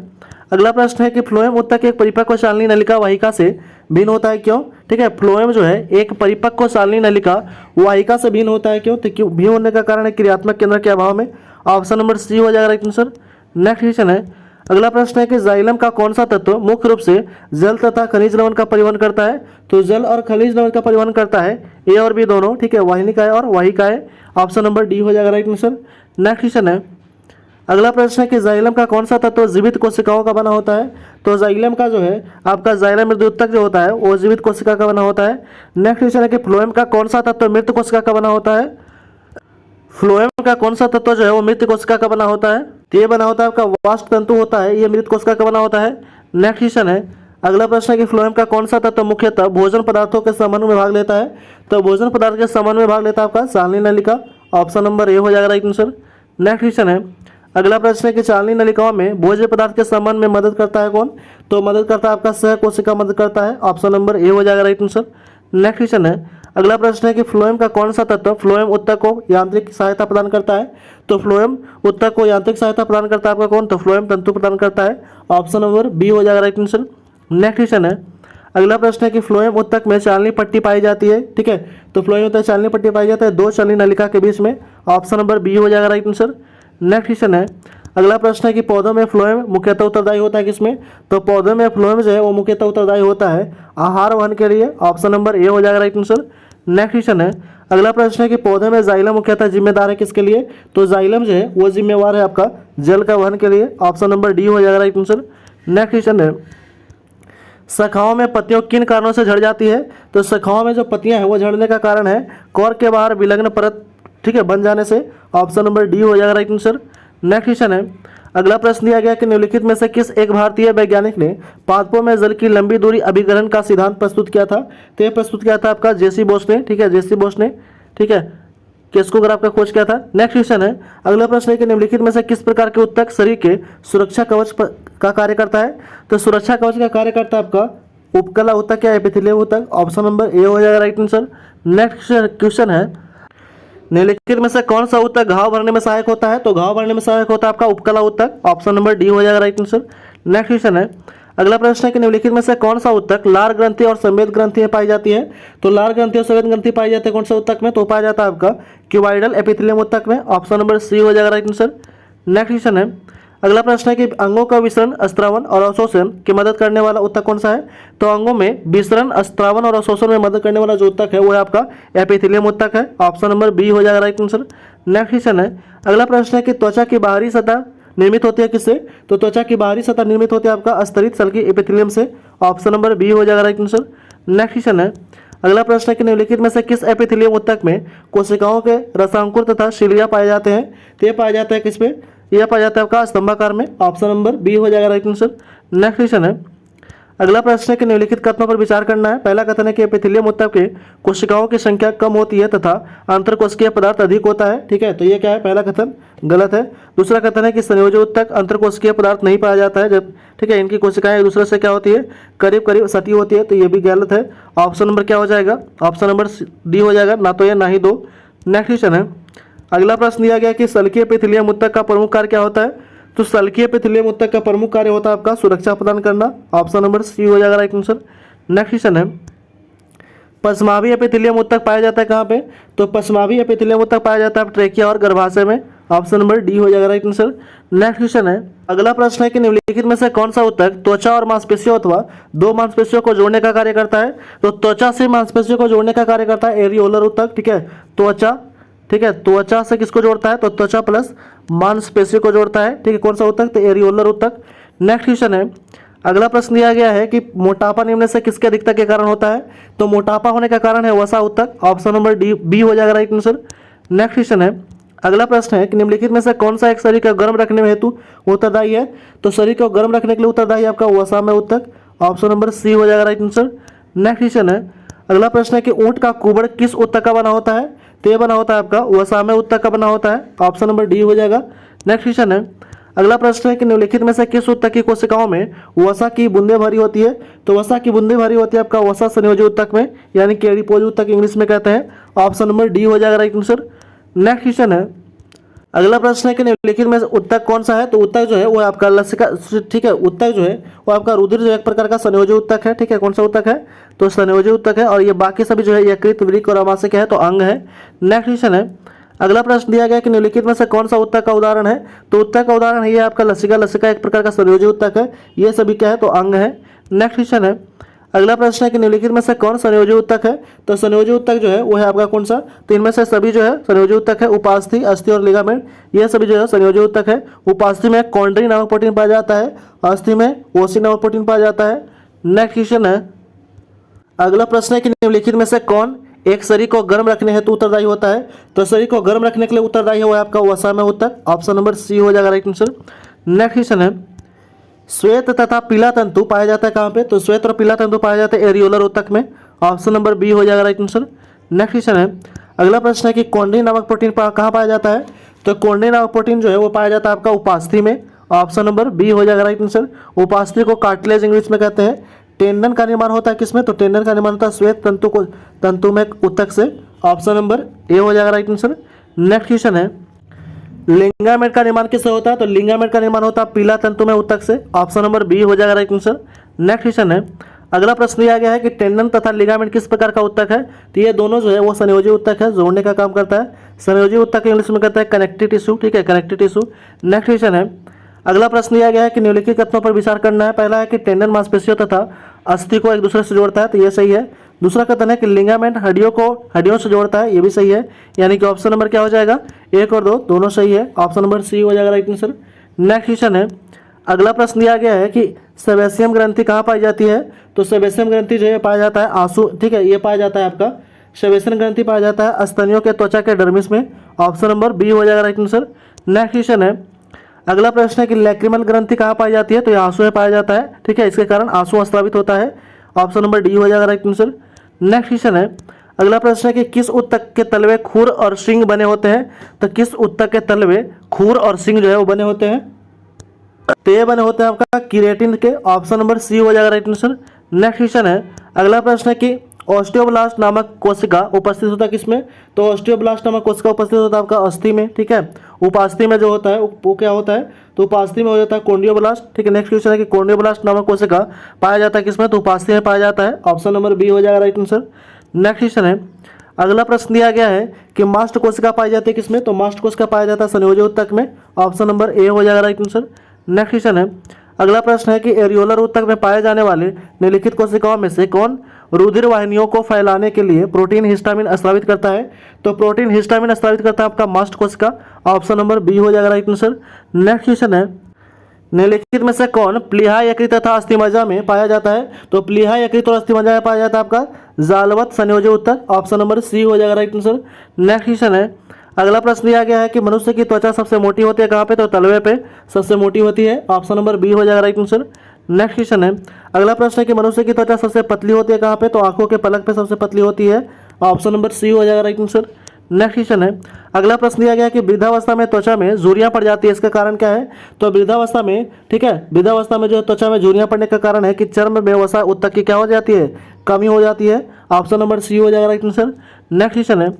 अगला प्रश्न है कि फ्लोएम उत्तक एक परिपक्व सालनी नलिका वाहिका से भिन्न होता है, क्यों? ठीक है, फ्लोएम जो है एक परिपक्व सालनी नलिका वाहिका से भिन्न होता है, क्यों? तो क्यों भिन्न होने का कारण है क्रियात्मक केंद्र के अभाव में। ऑप्शन नंबर सी हो जाएगा राइट आंसर। नेक्स्ट क्वेश्चन है, अगला प्रश्न है कि जाइलम का कौन सा तत्व मुख्य रूप से जल तथा खनिज लवण का परिवहन करता है? तो जल और खनिज लवण का परिवहन करता है ए और बी दोनों, ठीक है, वाहिनिकाएं और वाहिकाएं। ऑप्शन नंबर डी हो जाएगा राइट आंसर। नेक्स्ट क्वेश्चन है, अगला प्रश्न है कि जाइलम का कौन सा तत्व जीवित कोशिकाओं का बना होता है? तो जाइलम का जो है आपका जाइलम मृदु उत्तक जो होता है वो जीवित कोशिका का बना होता है। नेक्स्ट क्वेश्चन है कि फ्लोएम का कौन सा तत्व मृत कोशिका का बना होता है? फ्लोएम का कौन सा तत्व जो है वो मृत कोशिका का बना होता है? तो ये बना होता है आपका वाष्प तंतु होता है, ये मृत कोशिका का बना होता है। नेक्स्ट क्वेश्चन है, अगला प्रश्न है कि फ्लोएम का कौन सा तत्व मुख्यतः भोजन पदार्थों के समन्वय में भाग लेता है? तो भोजन पदार्थ के समन्वय में भाग लेता है आपका सालनी नलिका। ऑप्शन नंबर ए हो जाएगा राइट आंसर। नेक्स्ट क्वेश्चन है, अगला प्रश्न है कि चालनी नलिकाओं में भोज्य पदार्थ के संबंध में मदद करता है कौन? तो मदद करता है आपका सह कोशिका मदद करता है। ऑप्शन नंबर ए हो जाएगा राइट आंसर। नेक्स्ट क्वेश्चन है, अगला प्रश्न है कि फ्लोएम का कौन सा तत्व फ्लोएम उत्तक को यांत्रिक सहायता प्रदान करता है? तो फ्लोएम उत्तक को यांत्रिक सहायता प्रदान करता है आपका कौन? तो फ्लोएम तंतु प्रदान करता है। ऑप्शन नंबर बी हो जाएगा राइट आंसर। नेक्स्ट क्वेश्चन है, अगला प्रश्न है कि फ्लोएम उत्तक में चालनी पट्टी पाई जाती है, ठीक है, तो फ्लोएम उत्तक चालनी पट्टी पाई जाती है 2 चालनी नलिका के बीच में। ऑप्शन नंबर बी हो जाएगा राइट आंसर। नेक्स्ट क्वेश्चन है, अगला प्रश्न है कि पौधों में फ्लोएम मुख्यतः उत्तरदायी होता है किसमें? तो पौधों में फ्लोएम जो है वो मुख्यतः उत्तरदायी होता है आहार वहन के लिए। ऑप्शन नंबर ए हो जाएगा राइट आंसर। नेक्स्ट क्वेश्चन है, अगला प्रश्न है कि पौधे में जाइलम मुख्यतः जिम्मेदार है किसके लिए? तो जाइलम जो है वो जिम्मेवार है आपका जल का वहन के लिए। ऑप्शन नंबर डी हो जाएगा राइट आंसर। नेक्स्ट क्वेश्चन है, शाखाओं में पत्तियों किन कारणों से झड़ जाती है? तो शाखाओं में जो पत्तियां हैं वो झड़ने का कारण है कोर के बाहर विलग्न परत, ठीक है, बन जाने से। ऑप्शन नंबर डी हो जाएगा राइट आंसर। नेक्स्ट क्वेश्चन है, अगला प्रश्न दिया गया कि निम्नलिखित में से किस एक भारतीय वैज्ञानिक ने पादपों में जल की लंबी दूरी अभिग्रहण का सिद्धांत प्रस्तुत किया था? तो यह प्रस्तुत किया था आपका जेसी बोस ने, ठीक है, जेसी बोस ने, ठीक है, किसकोग्राफ का खोज किया था। नेक्स्ट क्वेश्चन है, अगला प्रश्न है कि निम्नलिखित में से किस प्रकार के उत्तक शरीर के सुरक्षा कवच का कार्य करता है? तो सुरक्षा कवच का कार्य करता है आपका उपकला ऊतक या एपिथेलियम ऊतक। ऑप्शन नंबर ए हो जाएगा राइट आंसर। नेक्स्ट क्वेश्चन है, निम्नलिखित में से कौन सा ऊतक घाव भरने में सहायक होता है? तो घाव भरने में सहायक होता है आपका उपकला ऊतक। ऑप्शन नंबर डी हो जाएगा राइट आंसर। नेक्स्ट क्वेश्चन है, अगला प्रश्न है कि निम्नलिखित में से कौन सा ऊतक लार ग्रंथि और संवेद ग्रंथि में पाई जाती है? तो लार ग्रंथि और संवेद ग्रंथि पाई जाती है कौन सा ऊतक में? तो पाया जाता है आपका क्यूबाइडल एपिथेलियम ऊतक में। ऑप्शन नंबर सी हो जाएगा राइट आंसर। नेक्स्ट क्वेश्चन है, अगला प्रश्न है कि अंगों का विसरण, स्त्रावन और अवशोषण की मदद करने वाला ऊतक कौन सा है? तो अंगों में विसरण, स्त्रावन और अवशोषण में मदद करने वाला जो ऊतक है वो है आपका एपिथेलियम ऊतक है। ऑप्शन नंबर बी हो जाएगा राइट आंसर। नेक्स्ट क्वेश्चन है, अगला प्रश्न है कि त्वचा की बाहरी सतह निर्मित होती है किससे? तो त्वचा की बाहरी सतह निर्मित होती है आपका स्तरित सल्की एपिथेलियम से। ऑप्शन नंबर बी हो जाएगा राइट आंसर। नेक्स्ट क्वेश्चन है, अगला प्रश्न है कि निम्नलिखित में से किस एपिथेलियम ऊतक में कोशिकाओं के रसांकुर तथा शिलिया पाए जाते हैं? तो ये पाया जाता है किसमें? यह पाया जाता है आपका स्तंभाकार में। ऑप्शन नंबर बी हो जाएगा राइट आंसर। नेक्स्ट क्वेश्चन है, अगला प्रश्न है कि निम्नलिखित कथनों पर विचार करना है। पहला कथन है कि एपिथेलियम ऊतक के कोशिकाओं की संख्या कम होती है तथा अंतरकोशिकीय पदार्थ अधिक होता है, ठीक है, तो ये क्या है? पहला कथन गलत है। दूसरा कथन है कि संयोजी ऊतक अंतरकोशिकीय पदार्थ नहीं पाया जाता है जब, ठीक है, इनकी कोशिकाएं एक दूसरे से क्या होती है? करीब करीब सटी होती है, तो ये भी गलत है। ऑप्शन नंबर क्या हो जाएगा? ऑप्शन नंबर डी हो जाएगा, ना तो ये ना ही दो। नेक्स्ट क्वेश्चन है, अगला प्रश्न दिया गया कि सल्कीय एपिथेलियम ऊतक का प्रमुख कार्य क्या होता है? तो सल्कीय एपिथेलियम ऊतक का प्रमुख कार्य होता है आपका सुरक्षा प्रदान करना। ऑप्शन नंबर सी हो जाएगा राइट आंसर। नेक्स्ट क्वेश्चन है, पश्मावी एपिथेलियम ऊतक पाया जाता है कहाँ पे? तो पश्मावी एपिथेलियम ऊतक पाया जाता है ट्रेकिया और गर्भाशय में। ऑप्शन नंबर डी हो जाएगा राइट आंसर। नेक्स्ट क्वेश्चन है, अगला प्रश्न है कि निम्नलिखित में से कौन सा ऊतक त्वचा और मांसपेशियों अथवा दो मांसपेशियों को जोड़ने का कार्य करता है? तो त्वचा से मांसपेशियों को जोड़ने का कार्य करता है एरियोलर ऊतक, ठीक है, त्वचा, ठीक है, त्वचा से किसको जोड़ता है? तो त्वचा प्लस मांसपेशी को जोड़ता है, ठीक है, कौन सा ऊतक? तो एरियोलर ऊतक। नेक्स्ट क्वेश्चन है, अगला प्रश्न दिया गया है कि मोटापा निम्न से किसके अधिकता के कारण होता है? तो मोटापा होने का कारण है वसा ऊतक। ऑप्शन नंबर डी बी हो जाएगा राइट आंसर। नेक्स्ट क्वेश्चन है, अगला प्रश्न है कि निम्नलिखित में से कौन सा एक शरीर को गर्म रखने में हेतु उत्तरदायी है? तो शरीर को गर्म रखने के लिए उत्तरदायी आपका वसा में ऊतक। ऑप्शन नंबर सी हो जाएगा राइट आंसर। नेक्स्ट क्वेश्चन है, अगला प्रश्न है कि ऊंट का कुबड़ किस ऊतक का बना होता है? तो ये बना होता है आपका वसामय ऊतक का बना होता है। ऑप्शन नंबर डी हो जाएगा। नेक्स्ट क्वेश्चन है, अगला प्रश्न है कि निम्नलिखित में से किस ऊतक की कोशिकाओं में वसा की बूंदें भरी होती है? तो वसा की बूंदें भरी होती है आपका वसा संयोजी ऊतक में, यानी कि एडिपोज ऊतक इंग्लिश में कहते हैं। ऑप्शन नंबर डी हो जाएगा राइट आंसर। नेक्स्ट क्वेश्चन है, अगला प्रश्न है कि निम्नलिखित में ऊतक कौन सा है? तो ऊतक जो है वो आपका लसिका, ठीक है, ऊतक जो है वो आपका रुधिर जो एक प्रकार का संयोजी ऊतक है, ठीक है, कौन सा ऊतक है? तो संयोजी ऊतक है, और ये बाकी सभी जो है यकृत, वृक्क और अमाशय है, तो अंग है। नेक्स्ट क्वेश्चन है, अगला प्रश्न दिया गया कि निम्नलिखित में से कौन सा ऊतक का उदाहरण है? तो ऊतक का उदाहरण है ये आपका लसिका, लसिका एक प्रकार का संयोजी ऊतक है, ये सभी क्या है? तो अंग है। नेक्स्ट क्वेश्चन है, अगला प्रश्न है कि निम्नलिखित में से कौन संयोजी ऊतक है? तो संयोजी ऊतक जो है वो है आपका कौन सा? तो इनमें से सभी जो है संयोजी ऊतक है उपास्थि, अस्थि और लिगामेंट, ये सभी जो है संयोजी ऊतक है। उपास्थि में कॉन्ड्री नामक प्रोटीन पाया जाता है, अस्थि में ओसी नामक प्रोटीन पाया जाता है। नेक्स्ट क्वेश्चन है, अगला प्रश्न है कि निम्नलिखित में से कौन एक शरीर को गर्म रखने हेतु उत्तरदायी होता है? तो शरीर को गर्म रखने के लिए उत्तरदायी है वो आपका वसामय ऊतक। ऑप्शन नंबर सी हो जाएगा राइट आंसर। नेक्स्ट क्वेश्चन है, श्वेत तथा पीला तंतु पाया जाता है कहाँ पे? तो श्वेत और पीला तंतु पाया जाता है एरियोलर ऊतक में। ऑप्शन नंबर बी हो जाएगा राइट आंसर। नेक्स्ट क्वेश्चन है, अगला प्रश्न है कि कॉन्ड्री नामक प्रोटीन कहाँ पाया जाता है? तो कॉन्ड्री नामक प्रोटीन जो है वो पाया जाता है आपका उपास्थि में। ऑप्शन नंबर बी हो जाएगा राइट आंसर। उपास्थि को कार्टिलेज इंग्लिश में कहते हैं। टेंडन का निर्माण होता है किसमें? तो टेंडन का निर्माण होता है श्वेत तंतु में ऊतक से। ऑप्शन नंबर ए हो जाएगा राइट आंसर। नेक्स्ट क्वेश्चन है, लिंगामेंट का निर्माण किससे होता है? तो लिंगामेंट का निर्माण होता है पीला तंतु में ऊतक से। ऑप्शन नंबर बी हो जाएगा राइट आंसर। नेक्स्ट क्वेश्चन है, अगला प्रश्न दिया गया है कि टेंडन तथा लिगामेंट किस प्रकार का ऊतक है? तो ये दोनों जो है वो संयोजी ऊतक है, जोड़ने का काम करता है। संयोजी ऊतक इंग्लिश में कहता है कनेक्टिव टिश्यू, ठीक है, कनेक्टिव टिश्यू। नेक्स्ट क्वेश्चन है, अगला प्रश्न दिया गया है कि निम्नलिखित कथनों पर विचार करना है। पहला है कि टेंडन मांसपेशियों तथा अस्थि को एक दूसरे से जोड़ता है, तो ये सही है। दूसरा कथन है कि लिगामेंट हड्डियों से जोड़ता है, ये भी सही है, यानी कि ऑप्शन नंबर क्या हो जाएगा? एक और दो दोनों सही है। ऑप्शन नंबर सी हो जाएगा राइट आंसर। नेक्स्ट क्वेश्चन है, अगला प्रश्न दिया गया है कि सेबेसियम ग्रंथि कहाँ पाई जाती है? तो सेबेसियम ग्रंथि जो है पाया जाता है आंसू, ठीक है, ये पाया जाता है आपका सेबेसियम ग्रंथि पाया जाता है स्तनियों के त्वचा के डर्मिस में। ऑप्शन नंबर बी हो जाएगा राइट आंसर। नेक्स्ट क्वेश्चन है, अगला प्रश्न है कि लैक्रिमल ग्रंथि कहाँ पाई जाती है, तो ये आंसू में पाया जाता है, ठीक है, इसके कारण आंसू स्रावित होता है। ऑप्शन नंबर डी हो जाएगा राइट आंसर। नेक्स्ट क्वेश्चन है, अगला प्रश्न है कि किस उत्तक के तलवे खुर और सिंग बने होते हैं, तो किस उत्तक के तलवे खुर और सिंग जो है वो बने होते हैं, तो ये बने होते हैं आपका किरेटिन के। ऑप्शन नंबर सी हो जाएगा राइट आंसर। नेक्स्ट क्वेश्चन है, अगला प्रश्न है कि ऑस्टियोब्लास्ट नामक कोशिका उपस्थित होता है किसमें, तो ऑस्टियोब्लास्ट नामक कोशिका उपस्थित होता है आपका अस्थि में, ठीक है, उपास्थि में जो होता है वो क्या होता है, तो उपास्थि में हो जाता है कॉन्डियोब्लास्ट, ठीक है। नेक्स्ट क्वेश्चन है कि कॉन्डियोब्लास्ट नामक कोशिका पाया जाता है किसमें, तो उपास्थि में पाया जाता है। ऑप्शन नंबर बी हो जाएगा राइट आंसर। नेक्स्ट क्वेश्चन है, अगला प्रश्न दिया गया है कि मास्ट कोशिका पाई जाती है किसमें, तो मास्ट कोशिका पाया जाता है संयोजी उत्तक में। ऑप्शन नंबर ए हो जाएगा राइट आंसर। नेक्स्ट क्वेश्चन है, अगला प्रश्न है कि एरियोलर उत्तक में पाए जाने वाले निम्नलिखित कोशिकाओं में से कौन रुधिर वाहिनियों को फैलाने के लिए प्रोटीन हिस्टामिन स्रावित करता है, तो प्रोटीन हिस्टामिन स्रावित करता है आपका मास्ट कोशिका। ऑप्शन नंबर बी हो जाएगा राइट आंसर। नेक्स्ट क्वेश्चन है, निम्नलिखित में से कौन प्लीहा यकृत तथा अस्थिमज्जा में पाया जाता है, तो प्लीहा यकृत और अस्थिमज्जा में पाया जाता है आपका जालवत संयोजी उत्तक। ऑप्शन नंबर सी हो जाएगा राइट आंसर। नेक्स्ट क्वेश्चन है, अगला प्रश्न दिया गया है कि मनुष्य की त्वचा सबसे मोटी होती है कहाँ पे, तो तलवे पे सबसे मोटी होती है। ऑप्शन नंबर बी हो जाएगा राइट आंसर। नेक्स्ट क्वेश्चन है, अगला प्रश्न है कि मनुष्य की त्वचा सबसे पतली होती है कहाँ पे, तो आंखों के पलक पे सबसे पतली होती है। ऑप्शन नंबर सी हो जाएगा राइट आंसर। नेक्स्ट क्वेश्चन है, अगला प्रश्न दिया गया है कि वृद्धावस्था में त्वचा में झुर्रियाँ पड़ जाती है, इसका कारण क्या है, तो वृद्धावस्था में, ठीक है, वृद्धावस्था में जो है त्वचा में झुर्रियाँ पड़ने का कारण है कि चर्म में वसा उत्तक की क्या हो जाती है, कमी हो जाती है। ऑप्शन नंबर सी हो जाएगा राइट आंसर। नेक्स्ट क्वेश्चन है,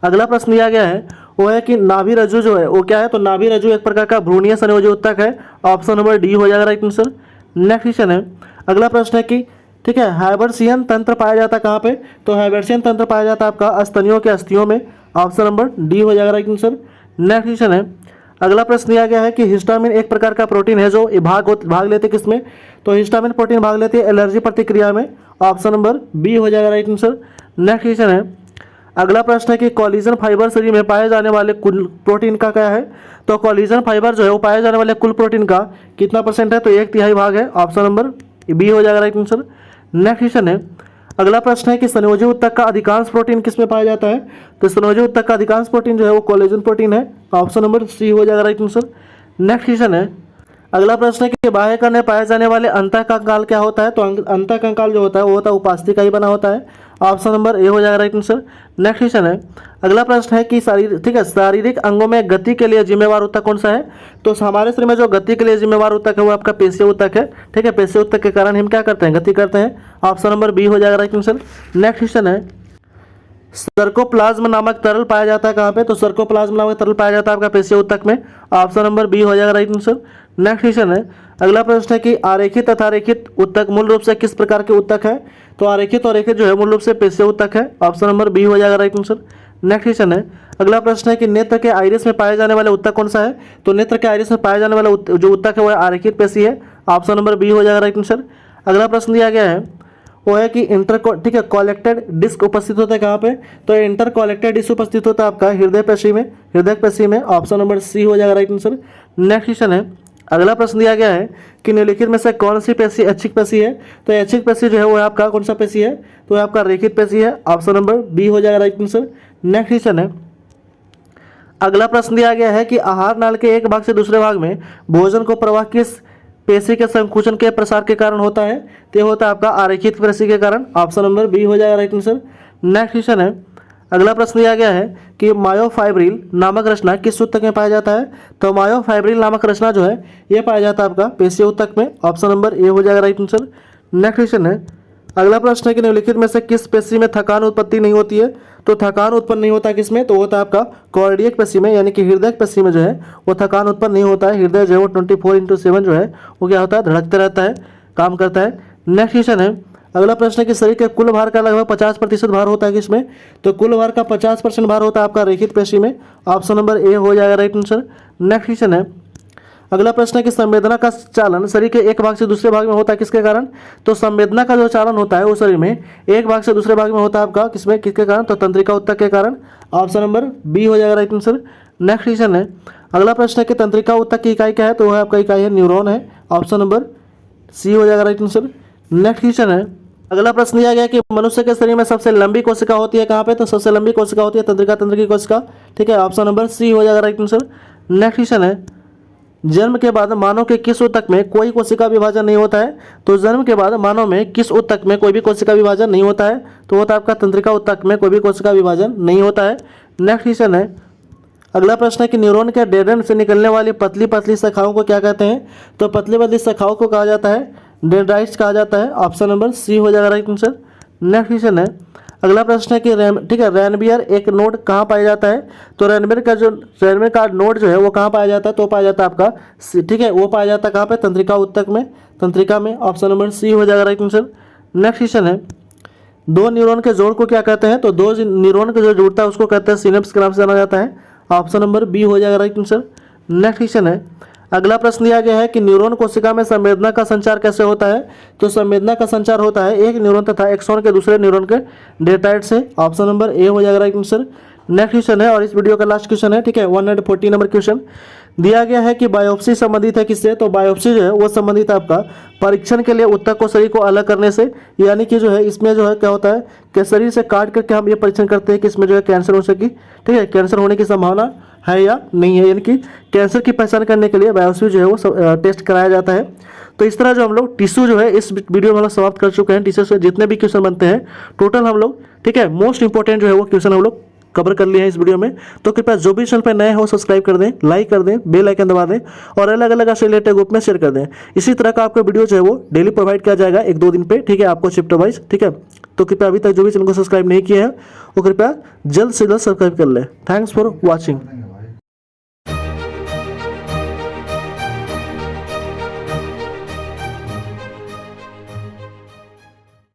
अगला प्रश्न दिया गया है वो है कि नाभि रज्जु जो है वो क्या है, तो नाभि रज्जु एक प्रकार का भ्रूणीय संयोजी उत्तक है। ऑप्शन नंबर डी हो जाएगा राइट आंसर। नेक्स्ट क्वेश्चन है, अगला प्रश्न है कि, ठीक है, हाइबर्सियन तंत्र पाया जाता है कहाँ पे, तो हाइबर्सियन तंत्र पाया जाता है आपका स्तनियों के अस्थियों में। ऑप्शन नंबर डी हो जाएगा राइट आंसर। नेक्स्ट क्वेश्चन है, अगला प्रश्न दिया गया है कि हिस्टामिन एक प्रकार का प्रोटीन है जो भाग लेते किसमें, तो हिस्टामिन प्रोटीन भाग लेते हैं एलर्जी प्रतिक्रिया में। ऑप्शन नंबर बी हो जाएगा राइट आंसर। नेक्स्ट क्वेश्चन है, अगला प्रश्न है कि कोलेजन फाइबर शरीर में पाए जाने वाले कुल प्रोटीन का क्या है, तो कोलेजन फाइबर जो है वो पाए जाने वाले कुल प्रोटीन का कितना परसेंट है, तो 1/3 भाग है। ऑप्शन नंबर बी हो जाएगा राइट आंसर। नेक्स्ट क्वेश्चन है, अगला प्रश्न है कि संयोजी उत्तक का अधिकांश प्रोटीन किसमें पाया जाता है, तो संयोजी उत्तक का अधिकांश प्रोटीन जो है वो कोलेजन प्रोटीन है। ऑप्शन नंबर सी हो जाएगा राइट आंसर। नेक्स्ट क्वेश्चन है, अगला प्रश्न है कि बाह्य कर्ण में पाए जाने वाले अंतःकंकाल क्या होता है, तो अंतःकंकाल जो होता है वो होता है उपास्थि का ही बना होता है। ऑप्शन नंबर ए हो जाएगा राइट आंसर। नेक्स्ट क्वेश्चन है, अगला प्रश्न है कि शारीरिक अंगों में गति के लिए जिम्मेवार उत्तक कौन सा है, तो हमारे शरीर में जो गति के लिए जिम्मेवार उत्तक है वो आपका पेशीय उत्तक है, ठीक है, पेशीय उत्तक के कारण हम क्या करते हैं, गति करते हैं। ऑप्शन नंबर बी हो जाएगा राइट आंसर। नेक्स्ट क्वेश्चन है, सर्कोप्लाज्म नामक तरल पाया जाता है कहाँ पे, तो सर्कोप्लाज्म नामक तरल पाया जाता है आपका पेशीय उत्तक में। ऑप्शन नंबर बी हो जाएगा राइट आंसर। नेक्स्ट क्वेश्चन है, अगला प्रश्न है कि आरेखित तथा रेखित उत्तक मूल रूप से किस प्रकार के उत्तक है, तो आरेखित और रेखित जो है मूल रूप से पेशीय उत्तक है। ऑप्शन नंबर बी हो जाएगा राइट आंसर। नेक्स्ट क्वेश्चन है, अगला प्रश्न है कि नेत्र के आइरिस में पाए जाने वाले उत्तक कौन सा है, तो नेत्र के आइरिस में पाए जाने वाला जो उत्तक है वो आरेखित पेशी है। ऑप्शन नंबर बी हो जाएगा राइट आंसर। अगला प्रश्न दिया गया है वो है कि ठीक है, कॉलेक्टेड डिस्क उपस्थित होता है कहाँ पे, तो इंटर कॉलेक्टेड डिस्क उपस्थित होता है आपका हृदय पेशी में, हृदय पेशी में। ऑप्शन नंबर सी हो जाएगा राइट आंसर। नेक्स्ट क्वेश्चन है, अगला प्रश्न दिया गया है कि निम्नलिखित में से कौन सी पेशी ऐच्छिक पेशी है, तो ऐच्छिक पेशी जो है वो आपका कौन सा पेशी है, तो आपका रेखित पेशी है। ऑप्शन नंबर बी हो जाएगा राइट आंसर। नेक्स्ट क्वेश्चन है, अगला प्रश्न दिया गया है कि आहार नाल के एक भाग से दूसरे भाग में भोजन को प्रवाह किस पेशी के संकुचन के प्रसार के कारण होता है, तो होता है आपका आरेखित पेशी के कारण। ऑप्शन नंबर बी हो जाएगा राइट आंसर। नेक्स्ट क्वेश्चन है, अगला प्रश्न दिया गया है कि मायोफाइब्रिल नामक रचना किस उत्तक में पाया जाता है, तो मायोफाइब्रिल नामक रचना जो है ये पाया जाता है आपका पेशीय उत्तक में। ऑप्शन नंबर ए हो जाएगा राइट आंसर। नेक्स्ट क्वेश्चन है, अगला प्रश्न है कि निम्नलिखित में से किस पेशी में थकान उत्पत्ति नहीं होती है, तो थकान उत्पन्न नहीं होता किसमें, तो होता है आपका कार्डियक पेशी में, यानी कि हृदय पेशी में जो है वो थकान उत्पन्न नहीं होता है। हृदय जो है वो 24/7 जो है वो क्या होता है, धड़कते रहता है, काम करता है। नेक्स्ट क्वेश्चन है, अगला प्रश्न है कि शरीर के कुल भार का लगभग 50% भार होता है किसमें, तो कुल भार का 50% भार होता है आपका रेखित पेशी में। ऑप्शन नंबर ए हो जाएगा राइट आंसर। नेक्स्ट क्वेश्चन है, अगला प्रश्न है कि संवेदना का चालन शरीर के एक भाग से दूसरे भाग में होता है किसके कारण, तो संवेदना का जो चालन होता है वो शरीर में एक भाग से दूसरे भाग में होता है आपका किसमें, किसके कारण, तो तंत्रिका उत्तक के कारण। ऑप्शन नंबर बी हो जाएगा राइट आंसर। नेक्स्ट क्वेश्चन है, अगला प्रश्न है कि तंत्रिका उत्तक की इकाई क्या है, तो वह आपका इकाई है न्यूरॉन है। ऑप्शन नंबर सी हो जाएगा राइट आंसर। नेक्स्ट क्वेश्चन है, अगला प्रश्न दिया गया कि मनुष्य के शरीर में सबसे लंबी कोशिका होती है कहाँ पे, तो सबसे लंबी कोशिका होती है तंत्रिका तंत्र की कोशिका, ठीक है। ऑप्शन नंबर सी हो जाएगा राइट आंसर। नेक्स्ट क्वेश्चन है, जन्म के बाद मानव के किस ऊतक में कोई कोशिका विभाजन नहीं होता है? तो जन्म के बाद मानव में किस ऊतक में कोई भी कोशिका विभाजन नहीं होता है? तो होता है आपका तंत्रिका ऊतक में कोई भी कोशिका विभाजन नहीं होता है। नेक्स्ट क्वेश्चन है, अगला प्रश्न है कि न्यूरॉन के डेड एंड से निकलने वाली पतली पतली शाखाओं को क्या कहते हैं? तो पतली पतली शाखाओं को कहा जाता है डेंड्राइट्स कहा जाता है। ऑप्शन नंबर सी हो जाएगा राइट आंसर। नेक्स्ट क्वेश्चन है, अगला प्रश्न है कि रैनबियर एक नोड कहाँ पाया जाता है? तो रैनबियर का नोड जो है वो कहाँ पाया जाता है? तो पाया जाता है आपका ठीक है, वो पाया जाता है कहाँ पे? तंत्रिका ऊतक में, तंत्रिका में। ऑप्शन नंबर सी हो जाएगा राइट आंसर। नेक्स्ट क्वेश्चन है, दो न्यूरॉन के जोड़ को क्या कहते हैं? तो दो न्यूरॉन का जो जुड़ता है उसको कहते हैं सिनेप्स के नाम से जाना जाता है। ऑप्शन नंबर बी हो जाएगा राइट आंसर। नेक्स्ट क्वेश्चन है, अगला प्रश्न दिया गया है कि न्यूरॉन कोशिका में संवेदना का संचार कैसे होता है? तो संवेदना का संचार होता है एक न्यूरॉन तथा एक्सॉन के दूसरे न्यूरॉन के डेटाइट से। ऑप्शन नंबर ए हो जाएगा राइट आंसर। नेक्स्ट क्वेश्चन है और इस वीडियो का लास्ट क्वेश्चन है, ठीक है, 140 नंबर क्वेश्चन दिया गया है कि बायोप्सी संबंधित है किससे? तो बायोप्सी जो है वो संबंधित है आपका परीक्षण के लिए ऊतक को शरीर को अलग करने से। यानी कि जो है इसमें जो है क्या होता है कि शरीर से काट करके हम ये परीक्षण करते हैं कि इसमें जो है कैंसर हो सके, ठीक है, कैंसर होने की संभावना है या नहीं है। यानी कि कैंसर की पहचान करने के लिए बायोप्सी जो है वो टेस्ट कराया जाता है। तो इस तरह जो हम लोग टिश्यू जो है इस वीडियो में हम लोग समाप्त कर चुके हैं। टिश्यू से जितने भी क्वेश्चन बनते हैं टोटल हम लोग, ठीक है, मोस्ट इंपॉर्टेंट जो है वो क्वेश्चन हम लोग कवर कर लिए हैं इस वीडियो में। तो कृपया जो भी चैनल पर नए हो सब्सक्राइब कर दें, लाइक कर दें, बेल आइकन दबा दें और अलग अलग ऐसे रिलेटेड ग्रुप में शेयर कर दें। इसी तरह का आपको वीडियो जो है वो डेली प्रोवाइड किया जाएगा 1-2 दिन पे, ठीक है, आपको चैप्टर वाइज, ठीक है। तो कृपया अभी तक जो भी चैनल को सब्सक्राइब नहीं किया है वो कृपया जल्द से जल्द सब्सक्राइब कर ले। Thanks for watching.